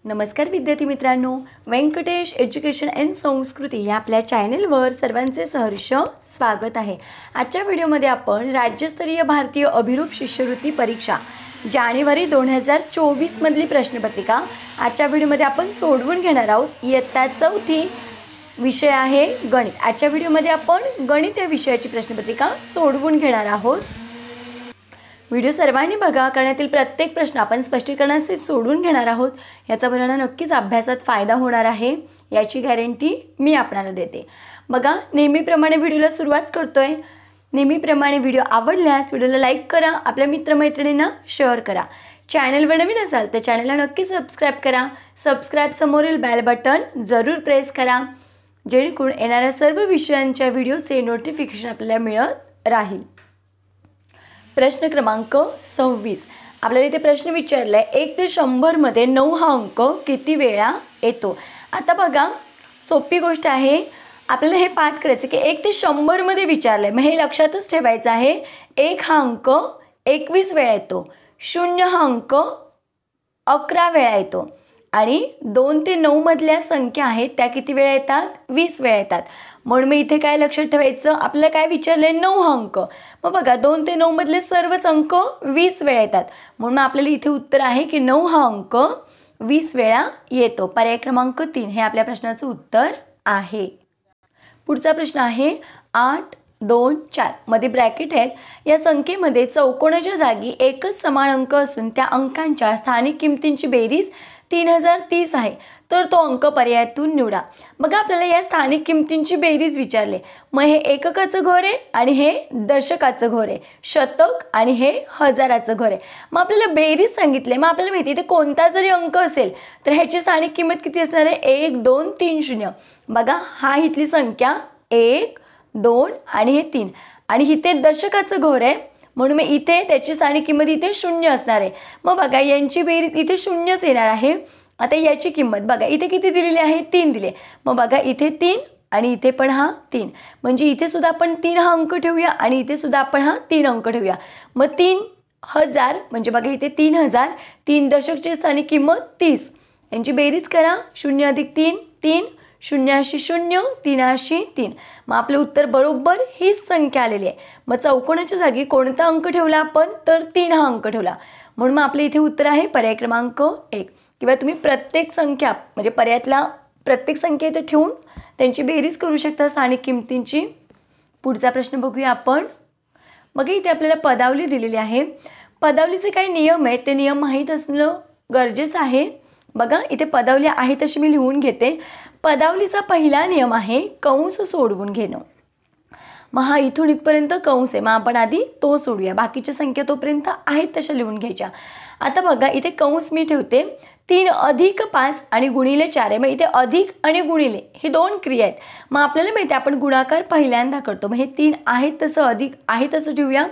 नमस्कार विद्यार्थी मित्रांनो, व्यंकटेश एज्युकेशन अँड संस्कृती या आपल्या चॅनलवर सर्वांचे सहर्ष स्वागत आहे। आजच्या व्हिडिओमध्ये आपण राज्यस्तरीय भारतीय अभिरूप शिष्यवृत्ती परीक्षा जानेवारी 2024 मधली प्रश्नपत्रिका आजच्या व्हिडिओमध्ये आपण सोडवून घेणार आहोत। इयत्ता चौथी विषय आहे गणित। आजच्या व्हिडिओमध्ये आपण गणित या विषयाची प्रश्नपत्रिका सोडवून घेणार आहोत। व्हिडिओ सर्वांनी बघा, कारण यातील प्रत्येक प्रश्न आपण स्पष्टीकरणासहित सोडवून घेणार आहोत। याचा आपल्याला नक्कीच अभ्यासात फायदा होणार आहे, याची गॅरंटी मी आपल्याला देते। बघा, नेहमीप्रमाणे व्हिडिओला सुरुवात करतोय। नेहमीप्रमाणे व्हिडिओ आवडल्यास व्हिडिओला लाईक करा, आपल्या मित्रमैत्रिणींना शेअर करा। चॅनलवर नवीन असाल तर चॅनलला नक्की सबस्क्राईब करा। सबस्क्राईब समोरील बेल बटन जरूर प्रेस करा, जेणेकरून येणाऱ्या सर्व विषयांच्या व्हिडिओचे नोटिफिकेशन आपल्याला मिळत राहील। प्रश्न क्रमांक 26 आपल्याला इथे प्रश्न विचारलाय 1 ते 100 मध्ये 9 हा अंक किती वेळा येतो। आता बघा, सोपी गोष्ट आहे, आपल्याला हे पाठ करायचं की 1 ते 100 मध्ये विचारलंय, मग हे लक्षातच ठेवायचं आहे। 1 हा अंक 21 वेळा येतो, 0 हा अंक 11 वेळा येतो आणि 2 ते 9 मधल्या संख्या आहेत त्या किती वेळा येतात, 20 वेळा येतात। म्हणून मी इथे काय लक्षात ठेवायचं, आपल्याला काय विचारलंय 9 हा अंक, मग बघा 2 ते 9 मधले सर्वच अंक 20 वेळा येतात, म्हणून आपल्याला इथे उत्तर आहे की 9 हा अंक 20 वेळा येतो। पर्याय क्रमांक 3 हे आपल्या प्रश्नाचं उत्तर आहे। पुढचा प्रश्न आहे 8, 2, 4 मध्ये ब्रॅकेट आहेत। या संख्येमध्ये चौकोनाच्या जागी एकच समान अंक असून त्या अंकांच्या स्थानिक किमतींची बेरीज 3030 आहे, तर तो अंक पर्यायातून निवडा। बघा, आपल्याला या स्थानिक किमतींची बेरीज विचारले, मग हे एककाचं घर आहे आणि हे दशकाचं घर आहे, शतक आणि हे हजाराचं घर आहे। मग आपल्याला बेरीज सांगितले, मग आपल्याला माहिती आहे ते कोणता जरी अंक असेल तर ह्याची स्थानिक किंमत किती असणार आहे, 1 2 3 0। बघा, हा इथली संख्या 1 2 आणि हे 3 आणि इथे दशकाचं घर आहे, म्हणून मग इथे त्याची स्थानिक किंमत इथे 0 असणार आहे। मग बघा, यांची बेरीज इथे 0च येणार आहे। आता याची किंमत बघा, इथे किती दिलेली आहे, 3 दिले, मग बघा इथे 3 आणि इथे पण हा 3, म्हणजे इथे सुद्धा आपण 3 हा अंक ठेवूया आणि इथे सुद्धा आपण हा 3 अंक ठेवूया। मग 3000 म्हणजे बघा इथे 3000, 3 दशकची स्थानिक किंमत 30, यांची बेरीज करा, 0 अधिक 3 3, 0 0, 3 3, मग आपलं उत्तर बरोबर हीच संख्या आलेली आहे। मग चौकोनाच्या जागी कोणता अंक ठेवला आपण, तर 3 हा अंक ठेवला, म्हणून मग आपलं इथे उत्तर आहे पर्याय क्रमांक 1। किंवा तुम्ही प्रत्येक संख्या म्हणजे पर्यायातला प्रत्येक संख्या इथे ठेवून त्यांची बेरीज करू शकता स्थानिक किमतींची। पुढचा प्रश्न बघूया आपण। मग इथे आपल्याला पदावली दिलेली आहे। पदावलीचे काही नियम आहेत, ते नियम माहीत असणं गरजेचं आहे। बघा, इथे पदावली आहे तशी मी लिहून घेते। पदावलीचा पहिला नियम आहे कंस सोडवून घेणं। मग हा इथून इथपर्यंत कंस आहे, मग आपण आधी तो सोडूया, बाकीच्या संख्या तोपर्यंत आहेत तशा लिहून घ्यायच्या। आता बघा, इथे कंस मी ठेवते 3 अधिक 5 आणि गुणिले 4 आहे, मग इथे अधिक आणि गुणिले ही दोन क्रिया आहेत। मग आपल्याला माहिती आहे आपण गुणाकार पहिल्यांदा करतो, मग हे 3 आहेत तसं अधिक आहे तसं ठेवूया।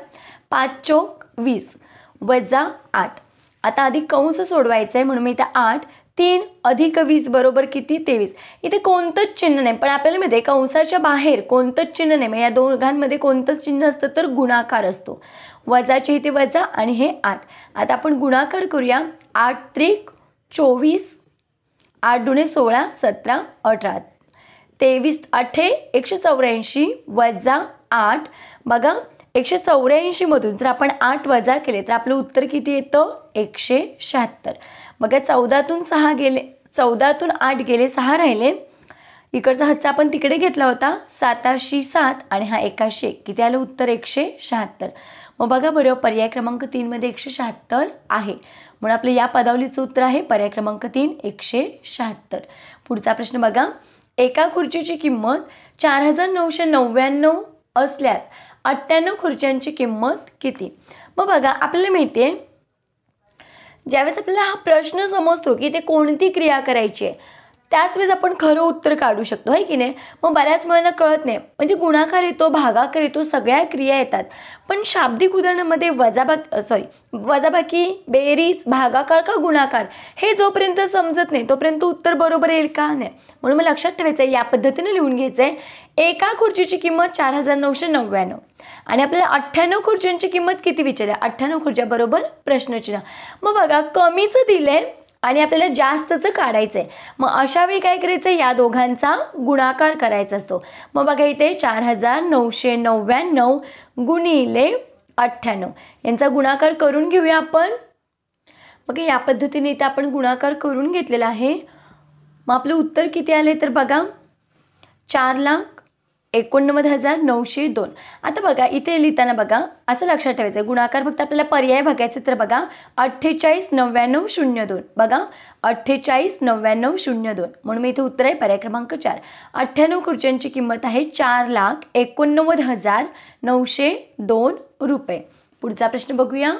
5 चौक 20 वजा 8। आता अधिक कंस सोडवायचं आहे, म्हणून मी इथे 8, 3 अधिक 20 बरोबर किती, 23। इथे कोणतंच चिन्ह नाही, पण आपल्याला माहिती आहे कंसाच्या बाहेर कोणतंच चिन्ह नाही, मग या दोघांमध्ये कोणतंच चिन्ह असतं तर गुणाकार असतो। वजाचे इथे वजा आणि हे 8। आता आपण गुणाकार करूया, 8 त्रिक 24, 8 दुणे 16 17 18, 23 8 184 वजा 8। बघा, 184 मधून जर आपण 8 वजा केले तर आपलं उत्तर किती येतं, 176। बघा, 14तून 6 गेले, 14तून 8 गेले, 6 राहिले, इकडचा हातचा आपण तिकडे घेतला होता, 7 7 आणि हा 1 किती आलं उत्तर, 176। मग बघा बरं, पर्याय क्रमांक 3 मध्ये 176 आहे, म्हणून आपलं या पदावलीचं उत्तर आहे पर्याय क्रमांक 3 176। पुढचा प्रश्न बघा, एका खुर्चीची किंमत 4999 असल्यास 98 खुर्च्यांची किंमत किती। मग बघा, आपल्याला माहिती आहे ज्यावेळेस आपल्याला हा प्रश्न समजतो की ते कोणती क्रिया करायची आहे, त्याच वेळेस आपण खरं उत्तर काढू शकतो, आहे की नाही। मग बऱ्याच मुलांना कळत नाही, म्हणजे गुणाकार येतो, भागाकार येतो, सगळ्या क्रिया येतात, पण शाब्दिक उदाहरणामध्ये वजाबाकी, बेरीज, भागाकार का गुणाकार हे जोपर्यंत समजत नाही तोपर्यंत उत्तर बरोबर येईल का नाही। म्हणून मला लक्षात ठेवायचं आहे, या पद्धतीने लिहून घ्यायचं आहे, एका खुर्चीची किंमत 4999 आणि आपल्याला 98 खुर्च्यांची किंमत किती विचारली, 98 खुर्च्या बरोबर प्रश्नचिन्ह। मग बघा, कमीचं दिलंय आणि आपल्याला जास्तचं काढायचं आहे. मग अशा वेळी काय करायचं, या दोघांचा गुणाकार करायचा असतो. मग बघा इथे 4999 गुणिले 98 यांचा गुणाकार करून घेऊया आपण. बघा या पद्धतीने इथे आपण गुणाकार करून घेतलेला आहे. मग आपलं उत्तर किती आले तर बघा 4,89,902. आता बघा इथे लिहिताना बघा असं लक्षात ठेवायचं, गुणाकार फक्त आपल्याला पर्याय बघायचे. तर बघा 48,99,02 बघा 48,99,02 म्हणून मी इथे उत्तर आहे पर्याय क्रमांक 4. 98 खुर्च्यांची किंमत आहे 4,89,902 रुपये. पुढचा प्रश्न बघूया.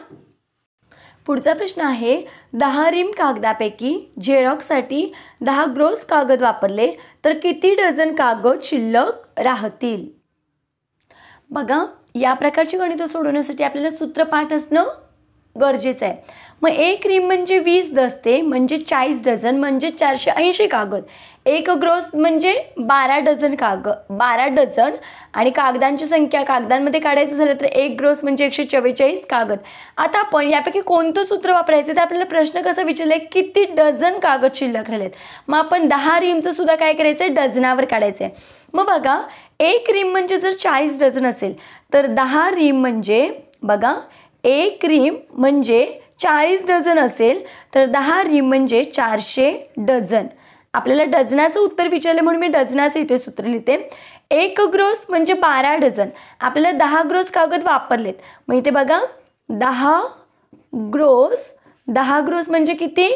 पुढचा प्रश्न आहे 10 रिम कागदापैकी झेरॉक्ससाठी 10 ग्रोस कागद वापरले तर किती डझन कागद शिल्लक राहतील. बघा या प्रकारची गणितं सोडवण्यासाठी आपल्याला सूत्रपाठ असणं गरजेचं आहे. मग 1 रिम म्हणजे 20 दस्ते म्हणजे 40 डझन म्हणजे 480 कागद. 1 ग्रोस म्हणजे 12 डझन आणि कागदांची संख्या कागदांमध्ये काढायचं झालं तर 1 ग्रोस म्हणजे 144 कागद. आता आपण यापैकी कोणतं सूत्र वापरायचं तर आपल्याला प्रश्न कसा विचारलाय किती डझन कागद शिल्लक राहिलेत. मग आपण 10 रिमचं सुद्धा काय करायचं आहे डझनावर काढायचं आहे. मग बघा 1 रिम म्हणजे जर 40 डझन असेल तर 10 रिम म्हणजे बघा 1 रिम म्हणजे 40 डझन असेल तर 10 रिम म्हणजे 400 डझन. आपल्याला डझनाचं उत्तर विचारलं म्हणून मी डझनाचं इथे सूत्र लिहिते. 1 ग्रोस म्हणजे 12 डझन. आपल्याला 10 ग्रोस कागद वापरलेत. मग इथे बघा 10 ग्रोस म्हणजे किती,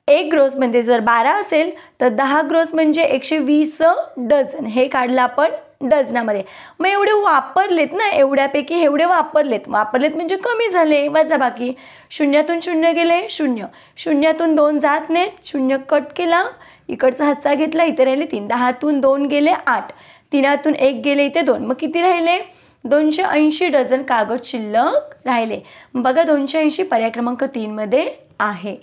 1 ग्रोस म्हणजे जर 12 असेल तर 10 ग्रोस म्हणजे 120 डझन. हे काढलं आपण डझनामध्ये. मग एवढे वापरलेत ना, एवढ्यापैकी एवढे वापरलेत म्हणजे कमी झाले, वजाबाकी. शून्यातून 0 गेले 0, शून्यातून 2 जात नाहीत, 0 कट केला, इकडचा हातचा घेतला, इथे राहिले 3, 10तून 2 गेले 8, 3तून 1 गेले इथे 2, मग किती राहिले 280 डझन कागद शिल्लक राहिले. बघा 280 पर्याय क्रमांक 3 मध्ये आहे.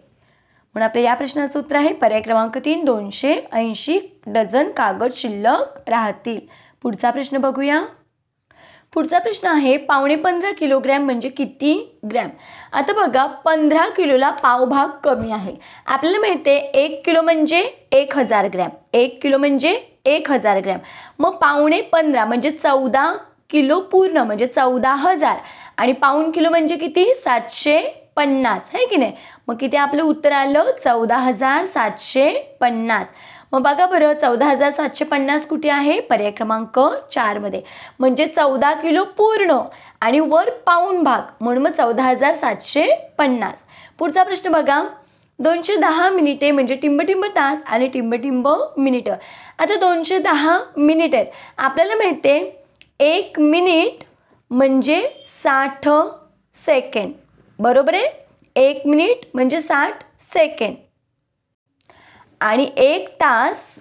म्हणून आपल्या या प्रश्नाचं उत्तर आहे पर्याय क्रमांक 3, 280 डझन कागद शिल्लक राहतील. पुढचा प्रश्न बघूया. पुढचा प्रश्न आहे 15.5 किलोग्रॅम म्हणजे किती ग्रॅम. आता बघा 15 किलोला पावभाग कमी आहे. आपल्याला माहिती आहे 1 किलो म्हणजे 1000 ग्रॅम, 1 किलो म्हणजे 1000 ग्रॅम. मग 15.5 म्हणजे 14 किलो पूर्ण म्हणजे 14,000 आणि पाऊण किलो म्हणजे किती 750 आहे की नाही. मग किती आपलं उत्तर आलं 14,750. मग बघा बरं 14,750 कुठे आहे पर्याय क्रमांक 4 मध्ये. म्हणजे 14 किलो पूर्ण आणि वर पाऊण भाग म्हणून मग 14,750. पुढचा प्रश्न बघा 210 मिनिटे म्हणजे टिंब तास आणि टिंब मिनिटं. आता 210 मिनिट आहेत. आपल्याला माहिती आहे 1 मिनिट म्हणजे 60 सेकंड बरोबर आहे. 1 मिनिट म्हणजे 60 सेकंड आणि 1 तास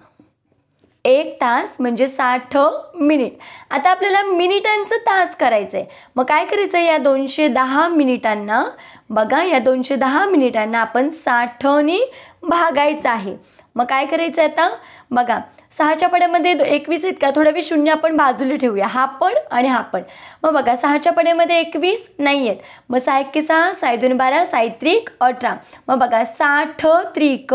म्हणजे 60 मिनिट. आता आपल्याला मिनिटांचं तास करायचं आहे. मग काय करायचं या 210 मिनिटांना बघा या 210 मिनिटांना आपण 60ने भागायचं आहे. मग काय करायचं आता बघा 6च्या पड्यामध्ये 21 आहेत का, थोडा वेळ शून्य आपण बाजूला ठेवूया, हा पण आणि हा पण. मग बघा 6च्या पड्यामध्ये 21 नाही आहेत. मग 6 1 6, 6 2 12, 6 3 18. मग बघा 60 त्रिक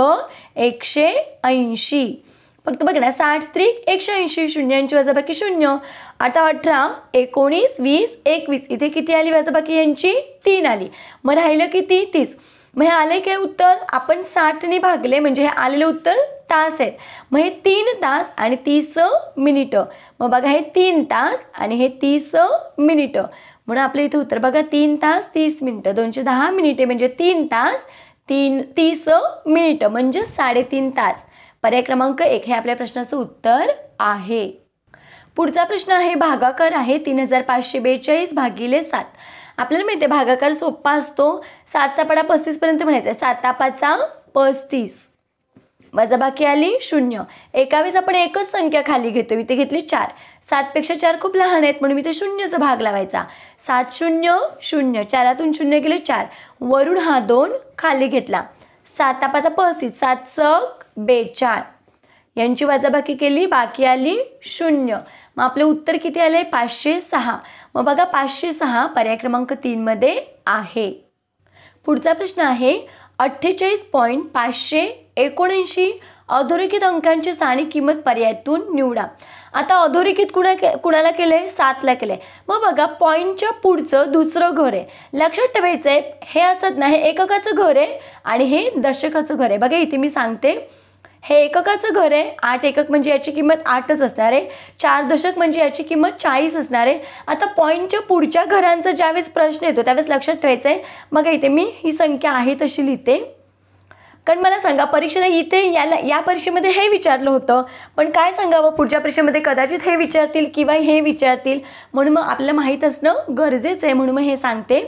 180. फक्त बघ ना 60 त्रिक 180, शून्यांची वजाबाकी 0. आता 18 19 20 21 इथे किती आली वजाबाकी यांची 3 आली. मग राहिलं किती 30. मग हे आले काय उत्तर आपण 60ने भागले म्हणजे हे आलेले उत्तर तास आहेत. मग हे 3 तास आणि 30 मिनिटं. मग बघा हे 3 तास आणि हे 30 मिनिटं म्हणून आपलं इथे उत्तर बघा 3 तास 30 मिनिटं. 210 मिनिटे म्हणजे 3 तास 30 मिनिटं म्हणजे 3.5 तास. पर्याय क्रमांक 1 हे आपल्या प्रश्नाचं उत्तर आहे. पुढचा प्रश्न आहे भागाकार आहे 3542 भागिले 7. आपल्याला माहिती आहे भागाकार सोपा असतो. 7चा पडा 35 पर्यंत म्हणायचा आहे. 7 5 35 वजाबाकी आली 0. 21 आपण एकच संख्या खाली घेतो, इथे घेतली 4. 7 पेक्षा 4 खूप लहान आहेत म्हणून इथे 0चा भाग लावायचा. 7 0 0, 4तून 0 गेले 4, वरून हा 2 खाली घेतला. 7 5 35, 7 चौक 42 यांची वजाबाकी केली, बाकी आली 0. मग आपले उत्तर किती आले 506. मग बघा 506 पर्याय क्रमांक 3 मध्ये आहे. पुढचा प्रश्न आहे 48.579 अधोरेखित अंकांची स्थानिक किंमत पर्यायातून निवडा. आता अधोरेखित कुणाला केलंय? 7ला केलंय. मग बघा पॉईंटच्या पुढचं दुसरं घर आहे. लक्षात ठेवायचंय हे असतात ना, हे एककाचं घर आहे आणि हे दशकाचं घर आहे. बघा इथे मी सांगते, हे एककाचं घर आहे. 8 एकक म्हणजे याची किंमत 8च असणार आहे. 4 दशक म्हणजे याची किंमत 40 असणार आहे. आता पॉईंटच्या पुढच्या घरांचा ज्यावेळेस प्रश्न येतो त्यावेळेस लक्षात ठेवायचंय. बघा इथे मी ही संख्या आहे तशी लिहिते, कारण मला सांगा परीक्षेला इथे या परीक्षेमध्ये हे विचारलं होतं, पण काय सांगावं पुढच्या परीक्षेमध्ये कदाचित हे विचारतील किंवा हे विचारतील, म्हणून मग आपल्याला माहीत असणं गरजेचं आहे, म्हणून मग हे सांगते.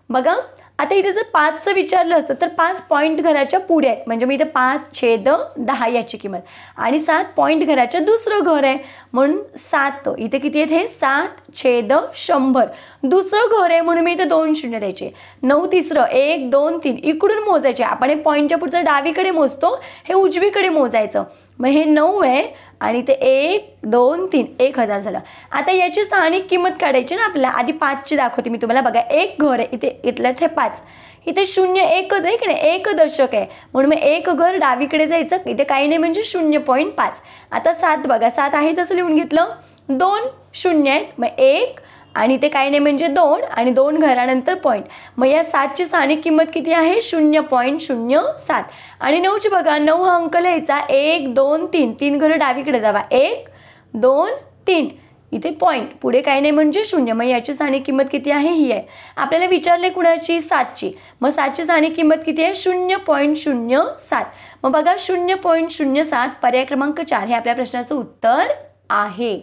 बघा आता इथे जर 5चं विचारलं असतं तर 5 पॉईंट घराच्या पुढे आहेत, म्हणजे मी इथे 5/10 याची किंमत, आणि 7 पॉईंट घराच्या दुसरं घर आहे म्हणून 7 इथे किती आहेत? हे 7/100 दुसरं घर आहे म्हणून मी इथे 2 शून्य द्यायचे. 9 तिसरं 1 2 3 इकडून मोजायचे. आपण हे पॉईंटच्या पुढचं डावीकडे मोजतो, हे उजवीकडे मोजायचं. मग हे 9 आहे आणि ते 1 2 3 1000 झालं. आता याची स्थानिक किंमत काढायची ना आपल्याला. आधी 5ची दाखवते मी तुम्हाला. बघा एक घर आहे इथे, इथलं हे 5, इथे 0 एकच आहे की नाही, एक दशक आहे म्हणून मग एक घर डावीकडे जायचं. इथे काही नाही म्हणजे 0.5. आता 7 बघा, 7 आहे तसं लिहून घेतलं. 2 शून्य आहेत, मग 1 आणि ते काही नाही म्हणजे 2 आणि 2 घरानंतर पॉईंट. मग या 7ची स्थानिक किंमत किती आहे? 0.07. आणि 9ची बघा, 9 हा अंक लिहायचा. 1 2 3 3 घरं डावीकडे जावा. 1 2 3 इथे पॉईंट, पुढे काही नाही म्हणजे 0. मग याची स्थानिक किंमत किती आहे? ही आहे. आपल्याला विचारले कुणाची? 7ची. मग 7ची स्थानिक किंमत किती आहे? 0.07. मग बघा 0.07 पर्याय क्रमांक 4 हे आपल्या प्रश्नाचं उत्तर आहे.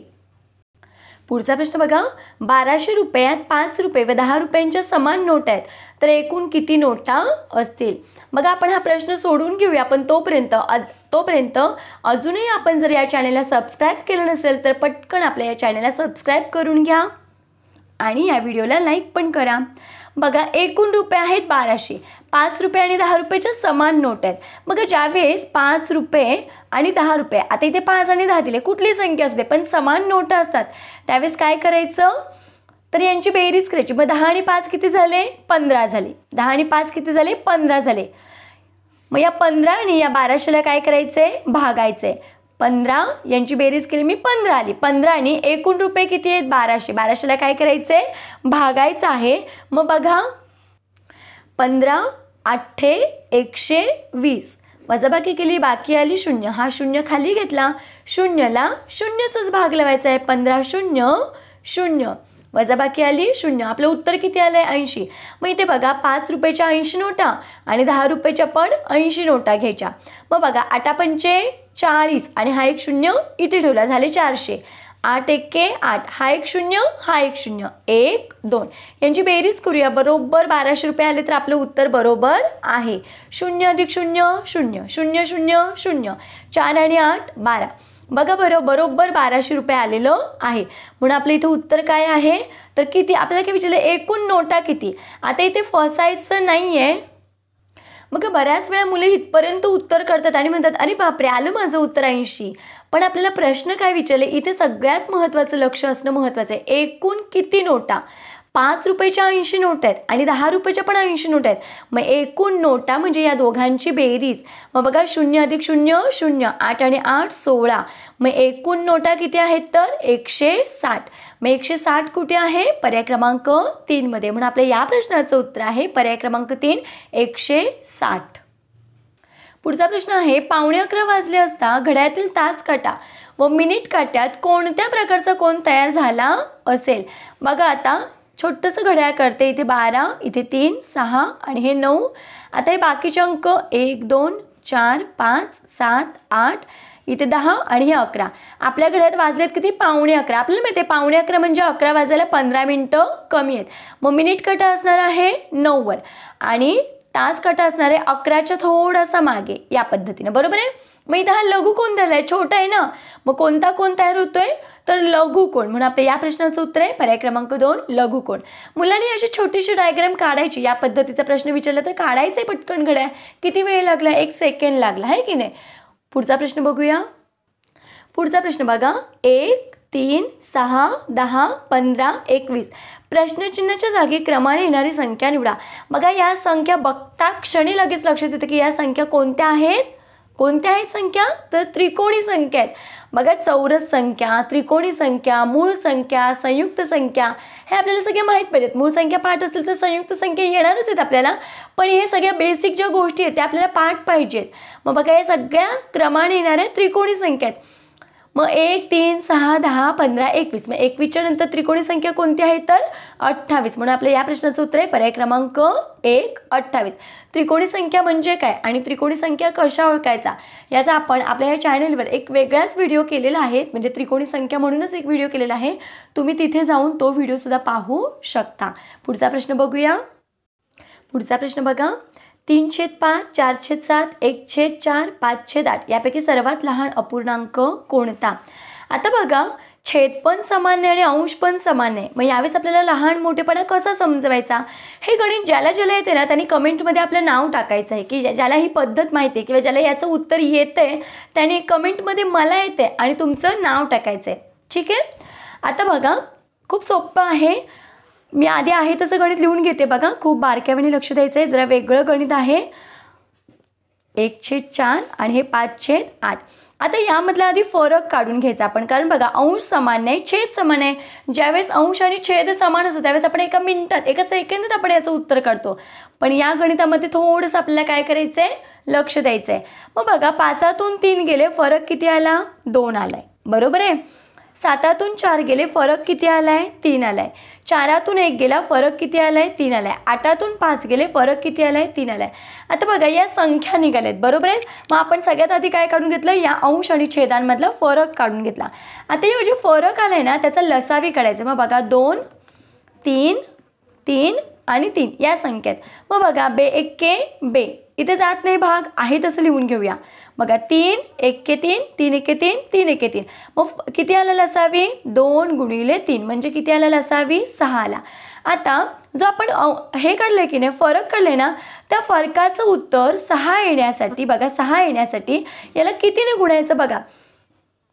पुढचा प्रश्न बघा, 1200 रुपयात 5 रुपये व 10 रुपयांच्या समान नोट आहेत, तर एकूण किती नोटा असतील? बघा आपण हा प्रश्न सोडून घेऊया, पण तोपर्यंत अजूनही आपण जर या चॅनलला सबस्क्राईब केलं नसेल तर पटकन आपल्या या चॅनलला सबस्क्राईब करून घ्या आणि या व्हिडिओला लाईक पण करा. बघा एकूण रुपये आहेत 1200, 5 रुपये आणि 10 रुपयाच्या समान नोट आहेत. बघा ज्यावेळेस 5 रुपये आणि 10 रुपये, आता इथे 5 आणि 10 दिले, कुठली संख्या असते पण समान नोटा असतात, त्यावेळेस काय करायचं? तर यांची बेरीज करायची. मग 10 आणि 5 किती झाले? 15 झाले. 10 आणि 5 किती झाले? 15 झाले. मग या 15 आणि या 1200ला काय करायचंय? भागायचंय. 15 यांची बेरीज केली मी, 15 आली. 15 आणि एकूण रुपये किती आहेत? 1200. 1200ला काय करायचंय? भागायचं आहे. मग बघा 15 8 120 वजाबाकी केली, बाकी आली 0. हा 0 खाली घेतला, 0ला 0चाच भाग लावायचा आहे. 15 0 0 वजाबाकी आली 0. आपलं उत्तर किती आलं आहे? 80. मग इथे बघा 5 रुपयाच्या 80 नोटा आणि 10 रुपयाच्या पण 80 नोटा घ्यायच्या. मग बघा 8 पंचे 40 आणि हा एक 0 इथे ठेवला, झाले 400. 8 एके 8, हा एक 0 हा एक 0, 1 2 यांची बेरीज करूया. बरोबर 1200 रुपये आले तर आपलं उत्तर बरोबर आहे. 0 अधिक 0 0 0 0 0 4 आणि 8 12. बघा बरोबर 1200 रुपये आलेलं आहे. म्हणून आपलं इथे उत्तर काय आहे? तर किती आपल्याला काय विचारलं? एकूण नोटा किती? आता इथे फसायचं नाही आहे. मग बऱ्याच वेळा मुलं इथपर्यंत उत्तर करतात आणि म्हणतात अरे बापरे आलं माझं उत्तर 80. पण आपल्याला प्रश्न काय विचारले? इथे सगळ्यात महत्त्वाचं लक्ष असणं महत्त्वाचं आहे. एकूण किती नोटा? 5 रुपयाच्या 80 नोट आहेत आणि 10 रुपयाच्या पण 80 नोट आहेत. मग एकूण नोटा म्हणजे या दोघांची बेरीज. मग बघा 0 अधिक 0 0, 8 आणि 8 16. मग एकूण नोटा किती आहेत? तर 160. मग 160 कुठे आहे? पर्याय क्रमांक 3 मध्ये. म्हणून आपल्या या प्रश्नाचं उत्तर आहे पर्याय क्रमांक 3 160. पुढचा प्रश्न आहे, 11:15 वाजले असता घड्याळातील तास काटा व मिनिट काट्यात कोणत्या प्रकारचा कोन तयार झाला असेल? बघा आता छोटंसं घड्याळ करते. इथे 12, इथे 3 6 आणि हे 9. आता हे बाकीचे अंक 1 2 4 5 7 8, इथे 10 आणि हे 11. आपल्या घड्याळात वाजलेत किती? 11:15. आपल्याला माहिती आहे 11:15 म्हणजे 11 वाजायला 15 मिनिटं कमी आहेत. मग मिनिट काटा असणार आहे 9 वर आणि तास काटा असणार आहे 11च्या थोडासा मागे, या पद्धतीने. बरोबर आहे. मग इथं हा लघुकोन दिला आहे, छोटा आहे ना, मग कोणता कोन तयार होतोय? तर लघुकोन. म्हणून आपल्या या प्रश्नाचं उत्तर आहे पर्याय क्रमांक 2 लघुकोन. मुलांनी अशी छोटीशी डायग्राम काढायची. या पद्धतीचा प्रश्न विचारला तर काढायचं आहे पटकन घड्याळ. किती वेळ लागला? 1 सेकंड लागला आहे की नाही. पुढचा प्रश्न बघूया. पुढचा प्रश्न बघा, 1 3, 6, 10, 15, 21. प्रश्नचिन्हाच्या जागी क्रमाने येणारी संख्या निवडा. बघा या संख्या बघता क्षणी लगेच लक्षात येतं की या संख्या कोणत्या आहेत. कोणत्या आहेत संख्या, तर त्रिकोणी संख्या आहेत. बघा चौरस संख्या, त्रिकोणी संख्या, मूळ संख्या, संयुक्त संख्या हे आपल्याला सगळे माहीत पाहिजेत. मूळ संख्या पाठ असेल तर संयुक्त संख्या येणारच आहेत आपल्याला, पण हे सगळ्या बेसिक ज्या गोष्टी आहेत त्या आपल्याला पाठ पाहिजेत. मग बघा या सगळ्या क्रमाने येणाऱ्या त्रिकोणी संख्या आहेत. मग 1, 3, 6, 10, 15, 21. मग 21च्या नंतर त्रिकोणी संख्या कोणती आहे, तर 28. म्हणून आपल्या या प्रश्नाचं उत्तर आहे पर्याय क्रमांक 1, 28. त्रिकोणी संख्या म्हणजे काय आणि त्रिकोणी संख्या कशा ओळखायचा याचा आपण आपल्या या चॅनलवर एक वेगळाच व्हिडिओ केलेला आहे. म्हणजे त्रिकोणी संख्या म्हणूनच एक व्हिडिओ केलेला आहे. तुम्ही तिथे जाऊन तो व्हिडिओसुद्धा पाहू शकता. पुढचा प्रश्न बघूया. पुढचा प्रश्न बघा. 3/5, 4/7, 1/4, 5/8 यापैकी सर्वात लहान अपूर्णांक कोणता. आता बघा छेद पण समान आहे आणि अंश पण समान आहे. मग यावेळेस आपल्याला लहान मोठेपणा कसा समजवायचा, हे गणित ज्याला येते ना त्यांनी कमेंटमध्ये आपलं नाव टाकायचं आहे. की ज्याला ही पद्धत माहिती आहे किंवा ज्याला याचं उत्तर येतंय त्याने कमेंटमध्ये मला येते आणि तुमचं नाव टाकायचं आहे. ठीक आहे. आता बघा खूप सोपं आहे. मी आधी आहे तसं गणित लिहून घेते. बघा खूप बारकाईने लक्ष द्यायचं आहे. जरा वेगळं गणित आहे. 1/4 आणि हे 5/8. आता यामधला आधी फरक काढून घ्यायचा आपण, कारण बघा अंश समान नाही, छेद समान आहे. ज्यावेळेस अंश आणि छेद समान असतो त्यावेळेस आपण एका मिनिटात एका सेकंदात आपण याचं उत्तर काढतो. पण या गणितामध्ये थोडंसं आपल्याला काय करायचं आहे, लक्ष द्यायचं आहे. मग बघा 5तून 3 गेले, फरक किती आला, 2 आलाय. बरोबर आहे. 7तून 4 गेले, फरक किती आलाय, 3 आलाय. 4तून 1 गेला, फरक किती आलाय, 3 आलाय. 8तून 5 गेले, फरक किती आलाय, 3 आलाय. आता बघा या संख्या निघाल्यात. बरोबर आहे. मग आपण सगळ्यात आधी काय काढून घेतलं, या अंश आणि छेदांमधला फरक काढून घेतला. आता हे जे फरक आलाय ना त्याचा लसावी काढायचा. मग बघा 2, 3, 3 आणि 3 या संख्येत. मग बघा बे एक्के बे, इथे जात नाही भाग, आहे तसं लिहून घेऊया. बघा 3 एक्के 3, 3 एक्के 3, 3 एक्के 3. मग किती आला लसावी, 2 गुणिले 3 म्हणजे किती आला लसावी, 6 आला. आता जो आपण हे काढलंय की नाही, फरक काढलंय ना, त्या फरकाचं उत्तर 6 येण्यासाठी बघा 6 येण्यासाठी याला कितीने गुणायचं. बघा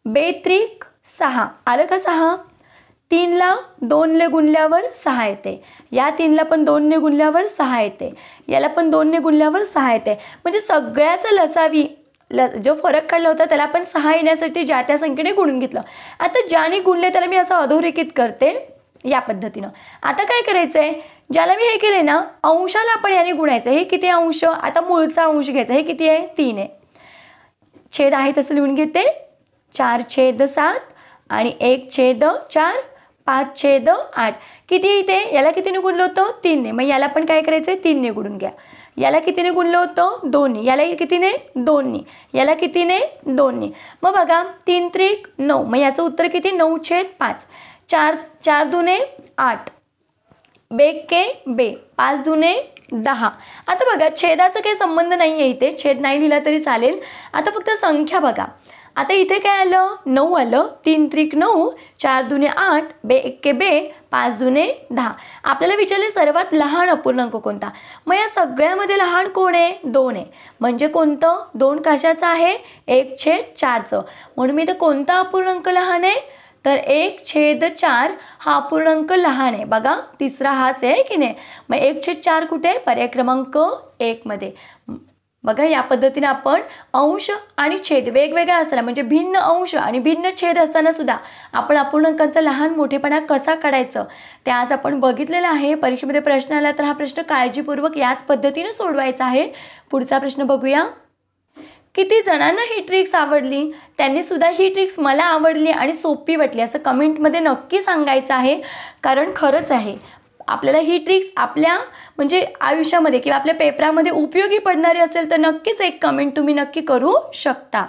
बेत्रिक 6 आलं का. 6 3ला 2ने गुणल्यावर 6 येते. या 3ला पण 2ने गुणल्यावर 6 येते. याला पण 2ने गुणल्यावर 6 येते. म्हणजे सगळ्याचं लसावी जो फरक काढला होता त्याला आपण 6 येण्यासाठी ज्या त्या संख्येने गुणून घेतलं. आता ज्याने गुणले त्याला मी असं अधोरेखित करते या पद्धतीनं. आता काय करायचं आहे, ज्याला मी हे केले ना अंशाला आपण याने गुणायचं. हे किती अंश, आता मूळचा अंश घ्यायचा. हे किती आहे, 3 आहे. छेद आहे तसं लिहून घेते. 4/7 आणि 1/4, 5/8. किती इथे याला कितीने गुणलं होतं, 3ने. मग याला पण काय करायचं आहे, 3ने गुणून घ्या. याला कितीने गुणलं होतं, 2ने. याला कितीने, 2ने. याला कितीने, 2ने. मग बघा 3 त्रिक 9. मग याचं उत्तर किती, 9/5. 4 दुने 8. बेके बे, 5 दुने 10. आता बघा छेदाचा काही संबंध नाही आहे इथे, छेद नाही लिहिला तरी चालेल. आता फक्त संख्या बघा. आता इथे काय आलं, 9 आलं. 3 त्रिक 9, 4 दुने 8, बे एक्के बे, 5 दुने 10. आपल्याला विचारले सर्वात लहान अपूर्णांक कोणता. मग या सगळ्यामध्ये लहान कोण आहे, 2 आहे. म्हणजे कोणतं, 2 कशाचं आहे, 1/4चं. म्हणून मी इथे कोणता अपूर्णांक लहान आहे, तर 1/4 हा अपूर्णांक लहान आहे. बघा तिसरा हाच आहे की नाही. मग 1/4 कुठे, पर्याय क्रमांक 1 मध्ये. बघा या पद्धतीने आपण अंश आणि छेद वेगवेगळा असताना म्हणजे भिन्न अंश आणि भिन्न छेद असताना सुद्धा आपण अपूर्णांकांचा लहान मोठेपणा कसा काढायचं ते आज आपण बघितलेलं आहे. परीक्षेमध्ये प्रश्न आला तर हा प्रश्न काळजीपूर्वक याच पद्धतीने सोडवायचा आहे. पुढचा प्रश्न बघूया. किती जणांना ही ट्रिक्स आवडली, त्यांनी सुद्धा ही ट्रिक्स मला आवडली आणि सोपी वाटली असं कमेंटमध्ये नक्की सांगायचं आहे. कारण खरंच आहे आपल्याला ही ट्रिक्स आपल्या म्हणजे आयुष्यामध्ये किंवा आपल्या पेपरामध्ये उपयोगी पडणारी असेल तर नक्कीच एक कमेंट तुम्ही नक्की करू शकता.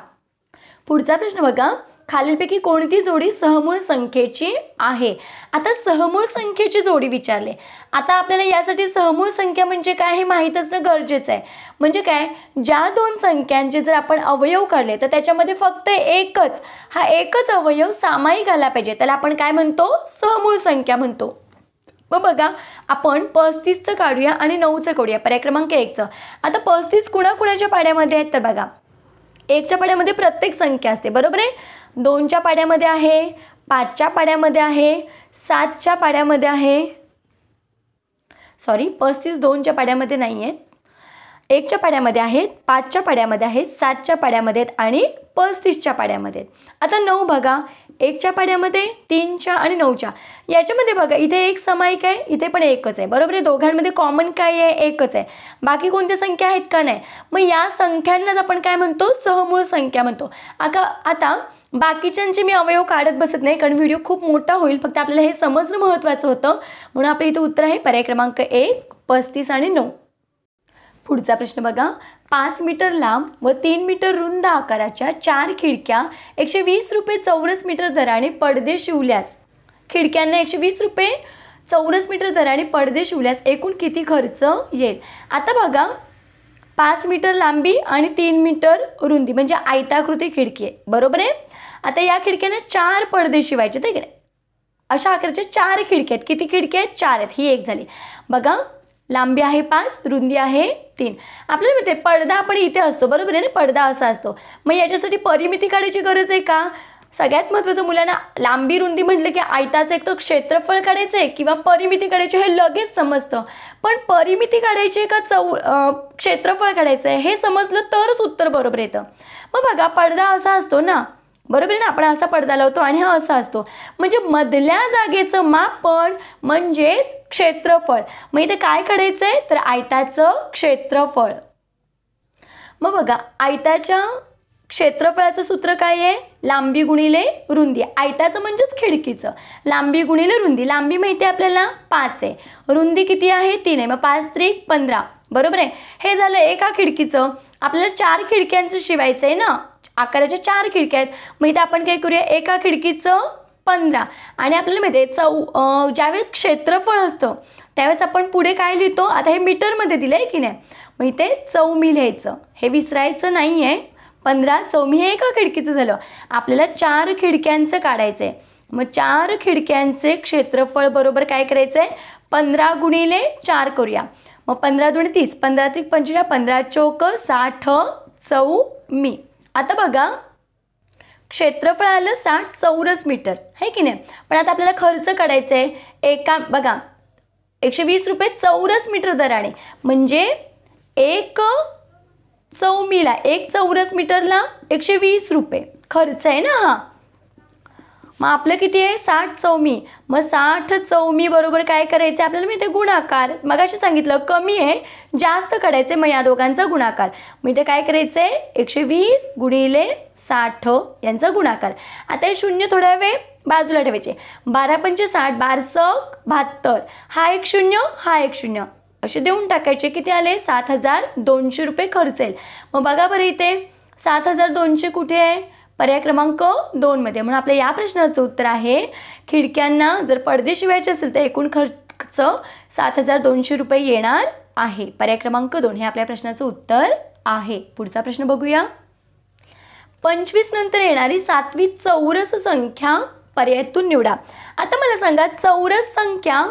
पुढचा प्रश्न बघा. खालीलपैकी कोणती जोडी सहमूळ संख्येची आहे. आता सहमूळ संख्येची जोडी विचारले. आता आपल्याला यासाठी सहमूळ संख्या म्हणजे काय हे माहीत असणं गरजेचं आहे. म्हणजे काय, ज्या दोन संख्यांचे जर आपण अवयव काढले तर त्याच्यामध्ये फक्त एकच अवयव सामायिक आला पाहिजे, त्याला आपण काय म्हणतो, सहमूळ संख्या म्हणतो. मग बघा आपण 35चं काढूया आणि 9चं काढूया, पर्याय क्रमांक 1चं. आता 35 कुणाकुणाच्या पाड्यामध्ये आहेत तर बघा 1च्या पाड्यामध्ये प्रत्येक संख्या असते, बरोबर आहे. 2च्या पाड्यामध्ये आहे, 5च्या पाड्यामध्ये आहे, 7च्या पाड्यामध्ये आहे, सॉरी 35 2च्या पाड्यामध्ये नाही आहेत, 1च्या पाड्यामध्ये आहेत, 5च्या पाड्यामध्ये आहेत, 7च्या पाड्यामध्ये आहेत आणि 35च्या पाड्यामध्ये आहेत. आता 9 बघा, 1च्या पाड्यामध्ये, 3च्या आणि 9च्या. याच्यामध्ये बघा इथे एक समायिक आहे, इथे पण एकच आहे, बरोबर आहे. दोघांमध्ये कॉमन काय आहे, एकच आहे. बाकी कोणत्या संख्या आहेत का नाही. मग या संख्यांनाच आपण काय म्हणतो, सहमूळ संख्या म्हणतो. आता बाकीच्यांचे मी अवयव काढत बसत नाही, कारण व्हिडिओ खूप मोठा होईल. फक्त आपल्याला हे समजणं महत्त्वाचं होतं, म्हणून आपलं इथे उत्तर आहे पर्याय क्रमांक 1, 35 आणि 9. पुढचा प्रश्न बघा. 5 मीटर लांब व 3 मीटर रुंद आकाराच्या 4 खिडक्या 120 रुपये चौरस मीटर दराने पडदे शिवल्यास, खिडक्यांना 120 रुपये चौरस मीटर दराने पडदे शिवल्यास एकूण किती खर्च येईल. आता बघा 5 मीटर लांबी आणि 3 मीटर रुंदी म्हणजे आयताकृती खिडकी आहे, बरोबर आहे. आता या खिडक्यांना 4 पडदे शिवायचे ते नाही, अशा आकाराच्या 4 खिडक्या आहेत. किती खिडक्या आहेत, 4 आहेत. ही एक झाली. बघा लांबी आहे 5, रुंदी आहे 3. आपल्याला माहिती आहे पडदा आपण इथे असतो, बरोबर आहे ना, पडदा असा असतो. मग याच्यासाठी परिमिती काढायची गरज आहे का. सगळ्यात महत्त्वाचं मुलांना लांबी रुंदी म्हटलं की आयताचं एक तर क्षेत्रफळ काढायचं आहे किंवा परिमिती काढायची हे लगेच समजतं. पण परिमिती काढायची आहे का क्षेत्रफळ काढायचं आहे हे समजलं तरच उत्तर बरोबर येतं. मग बघा पडदा असा असतो ना, बरोबर आहे ना, आपण असा पडदा लावतो आणि हा असा असतो, म्हणजे मधल्या जागेचं मापन म्हणजे क्षेत्रफळ. मग इथे काय काढायचं आहे तर आयताचं क्षेत्रफळ. मग बघा आयताच्या क्षेत्रफळाचं सूत्र काय आहे, लांबी गुणिले रुंदी. आयताचं म्हणजेच खिडकीचं, लांबी गुणिले रुंदी. लांबी माहिती आहे आपल्याला 5 आहे, रुंदी किती आहे 3 आहे, मग 5 त्रिक 15, बरोबर आहे. हे झालं एका खिडकीचं. आपल्याला 4 खिडक्यांचं शिवायचं आहे ना, आकाराच्या 4 खिडक्या आहेत. मग इथे आपण काय करूया, एका खिडकीचं 15 आणि आपल्याला माहिती आहे ज्यावेळेस क्षेत्रफळ असतं त्यावेळेस आपण पुढे काय लिहितो, आता हे मीटरमध्ये दिलं आहे की नाही, मग इथे चौमी लिहायचं, हे विसरायचं नाही आहे. 15 चौमी हे एका खिडकीचं झालं. आपल्याला 4 खिडक्यांचं काढायचं आहे. मग 4 खिडक्यांचे क्षेत्रफळ बरोबर काय करायचं आहे, 15 गुणिले 4 करूया. मग 15 दुणे 30, 15 त्रिक 25, 15 चौक 60 चौमी. आता बघा क्षेत्रफळ आलं 60 चौरस मीटर आहे की नाही. पण आता आपल्याला खर्च काढायचा आहे. एका बघा 120 रुपये चौरस मीटर दराने म्हणजे 1 चौमीला 1 चौरस मीटरला 120 रुपये खर्च आहे ना हा. मग आपलं किती आहे 60 चौमी. मग 60 चौमी बरोबर काय करायचं आपल्याला मी ते गुणाकार. मग अशी सांगितलं कमी आहे जास्त काढायचे, मग या दोघांचा गुणाकार. मग इथे काय करायचं आहे 120 गुणिले 60 यांचा गुणाकार. आता हे शून्य थोडा वेळ बाजूला ठेवायचे. 12 पंचे 60, 12 72, हा एक शून्य हा एक शून्य असे देऊन टाकायचे. किती आले 7200 रुपये खर्च येईल. मग बघा बरं इथे 7200 कुठे आहे, पर्याय क्रमांक 2 मध्ये. म्हणून आपल्या या प्रश्नाचं उत्तर आहे खिडक्यांना जर पडदे शिवायचे असेल तर एकूण खर्च 7200 रुपये येणार आहे. पर्याय क्रमांक 2 हे आपल्या प्रश्नाचं उत्तर आहे. पुढचा प्रश्न बघूया. 25 नंतर येणारी 7वी चौरस संख्या पर्यायातून निवडा. आता मला सांगा चौरस संख्या,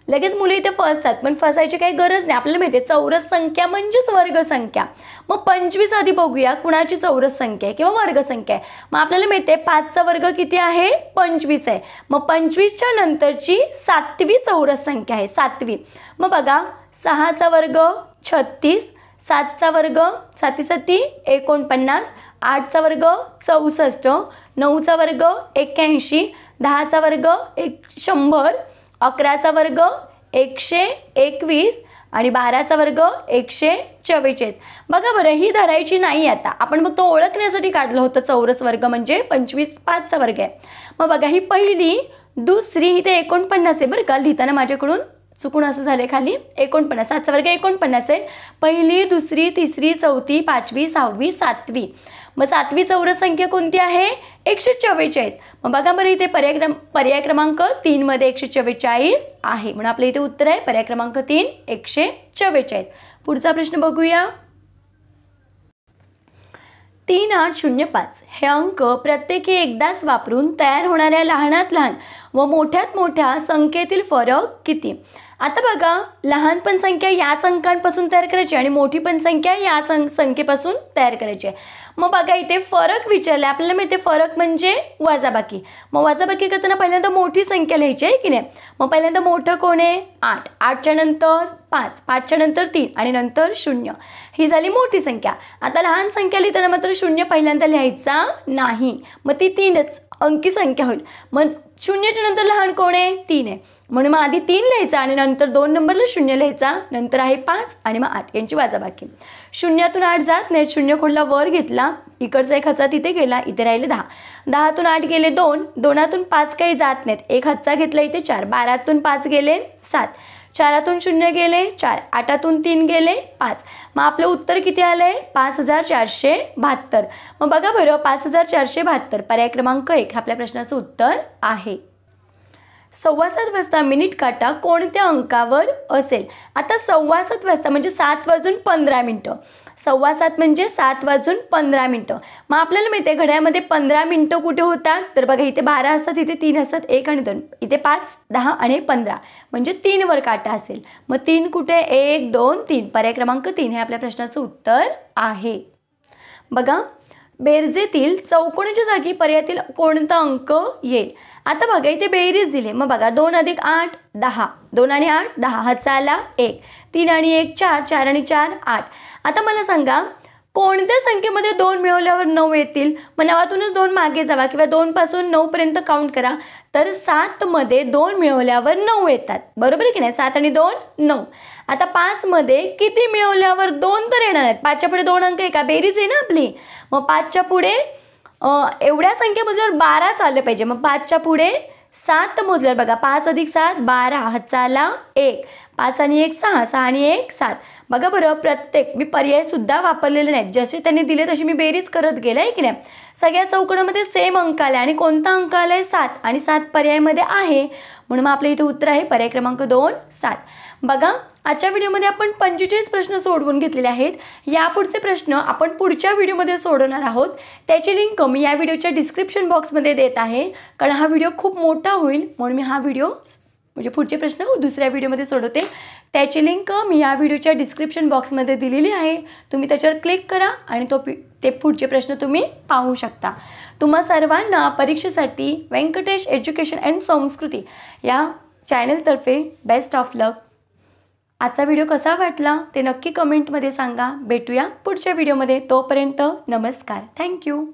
लगेच मुलं इथे फसतात पण फसायची काही गरज नाही. आपल्याला माहिती आहे चौरस संख्या म्हणजेच वर्ग संख्या. मग 25 आधी बघूया कुणाची चौरस संख्या आहे किंवा वर्ग संख्या आहे. मग आपल्याला माहिती आहे 5चा वर्ग किती आहे 25 आहे. मग 25च्या नंतरची 7वी चौरस संख्या आहे 7वी. मग बघा 6चा वर्ग 36, 7चा वर्ग 7 7 49, 8चा वर्ग 64, 9चा वर्ग 81, 10चा वर्ग 100, 11चा वर्ग 121 आणि 12चा वर्ग 144. बघा बरं ही धरायची नाही. आता आपण फक्त ओळखण्यासाठी काढलं होतं चौरस वर्ग म्हणजे 25 5चा वर्ग आहे. मग बघा ही पहिली दुसरी इथे 49 आहे बरं का, लिहिताना माझ्याकडून चुकून असं झाले खाली 49. 7चा वर्ग 49 आहे. पहिली दुसरी तिसरी चौथी 5वी 6वी 7वी. मग 7वी चौरस संख्या कोणती आहे 144. मग बघा बरं इथे पर्याय क्रमांक 3 मध्ये 144 आहे. म्हणून आपल्या इथे उत्तर आहे पर्याय क्रमांक 3 144. पुढचा प्रश्न बघूया. 3805 हे अंक प्रत्येकी एकदाच वापरून तयार होणाऱ्या लहानात लहान व मोठ्यात मोठ्या संख्येतील फरक किती. आता बघा लहान पण संख्या याच अंकांपासून तयार करायची आणि मोठी पण संख्या याच संख्येपासून तयार करायची आहे. मग बघा इथे फरक विचारला आपल्याला, माहिती फरक म्हणजे वजाबाकी. मग वजाबाकी करताना पहिल्यांदा मोठी संख्या लिहायची आहे की नाही. मग पहिल्यांदा मोठं कोण आहे 8, 8च्या नंतर 5, 5च्या नंतर 3 आणि नंतर 0. ही झाली मोठी संख्या. आता लहान संख्या लिहिताना मात्र 0 पहिल्यांदा लिहायचा नाही, मग ती 3च अंकी संख्या होईल. मग 0च्या नंतर लहान कोण आहे 3 आहे, म्हणून मग आधी 3 लिहायचा आणि नंतर 2 नंबरला 0 लिहायचा, नंतर आहे 5 आणि मग 8 यांची वजाबाकी. 0तून 8 जात नाहीत, 0 खोडला वर घेतला, इकडचा एक हातचा तिथे गेला, इथे राहिले 10. 10तून 8 गेले 2, 2तून 5 काही जात नाहीत, एक हातचा घेतला इथे 4. 12तून 5 गेले 7, 4तून 0 गेले 4, 8तून 3 गेले 5. मग आपलं उत्तर किती आलंय 5472. मग बघा बरं 5472 पर्याय क्रमांक 1 आपल्या प्रश्नाचं उत्तर आहे. 7:15 वाजता मिनिट काटा कोणत्या अंकावर असेल. आता 7:15 वाजता म्हणजे 7:15. 7:15 म्हणजे 7:15. मग आपल्याला माहिती आहे घड्याळामध्ये 15 मिनिटं कुठे होतात, तर बघा इथे 12 असतात, इथे 3 असतात, 1 आणि 2, इथे 5, 10 आणि 15 म्हणजे 3 वर काटा असेल. मग 3 कुठे 1, 2, 3 पर्याय क्रमांक 3 हे आपल्या प्रश्नाचं उत्तर आहे. बघा बेरजेतील चौकोनाच्या जागी पर्यायातील कोणता अंक येईल. आता बघा इथे बेरीज दिले. मग बघा 2 + 8 10, 2 आणि 8 10, हातचा आला 1, 3 आणि 1 4, 4 आणि 4 8. आता मला सांगा कोणत्या संख्येमध्ये 2 मिळवल्यावर 9 येतील. मग 9तूनच 2 मागे जावा किंवा 2 पासून 9 पर्यंत काउंट करा, तर 7 मध्ये 2 मिळवल्यावर 9 येतात, बरोबर आहे की नाही. 7 आणि 2 9. आता 5 मध्ये किती मिळवल्यावर 2 तर येणार आहेत. 5च्या पुढे 2 अंक आहे का, बेरीज आहे ना आपली. मग 5च्या पुढे एवढ्या संख्या मोजल्यावर 12 आले पाहिजे. मग 5च्या पुढे 7 मोजल्यावर बघा 5 + 7 12, हातचा आला 1, 5 आणि 1 6, 6 आणि 1 7. बघा बरं प्रत्येक मी पर्याय सुद्धा वापरलेले नाहीत, जसे त्यांनी दिले तशी मी बेरीज करत गेले आहे की नाही. सगळ्या चौकोनामध्ये सेम अंक आले आणि कोणता अंक आलाय 7 आणि 7 पर्यायामध्ये आहे, म्हणून मग आपल्या इथे उत्तर आहे पर्याय क्रमांक 2 7. बघा आजच्या व्हिडिओमध्ये आपण 45 प्रश्न सोडवून घेतलेले आहेत. यापुढचे प्रश्न आपण पुढच्या व्हिडिओमध्ये सोडवणार आहोत. त्याची लिंक मी या व्हिडिओच्या डिस्क्रिप्शन बॉक्समध्ये देत आहे, कारण हा व्हिडिओ खूप मोठा होईल म्हणून मी हा व्हिडिओ म्हणजे पुढचे प्रश्न दुसऱ्या व्हिडिओमध्ये सोडवते. त्याची लिंक मी या व्हिडिओच्या डिस्क्रिप्शन बॉक्समध्ये दिलेली आहे. तुम्ही त्याच्यावर क्लिक करा आणि ते पुढचे प्रश्न तुम्ही पाहू शकता. तुम्हा सर्वांना परीक्षेसाठी व्यंकटेश एज्युकेशन अँड संस्कृती या चॅनलतर्फे बेस्ट ऑफ लक. आजचा व्हिडिओ कसा वाटला ते नक्की कमेंटमध्ये सांगा. भेटूया पुढच्या व्हिडिओमध्ये. तोपर्यंत नमस्कार. थँक्यू.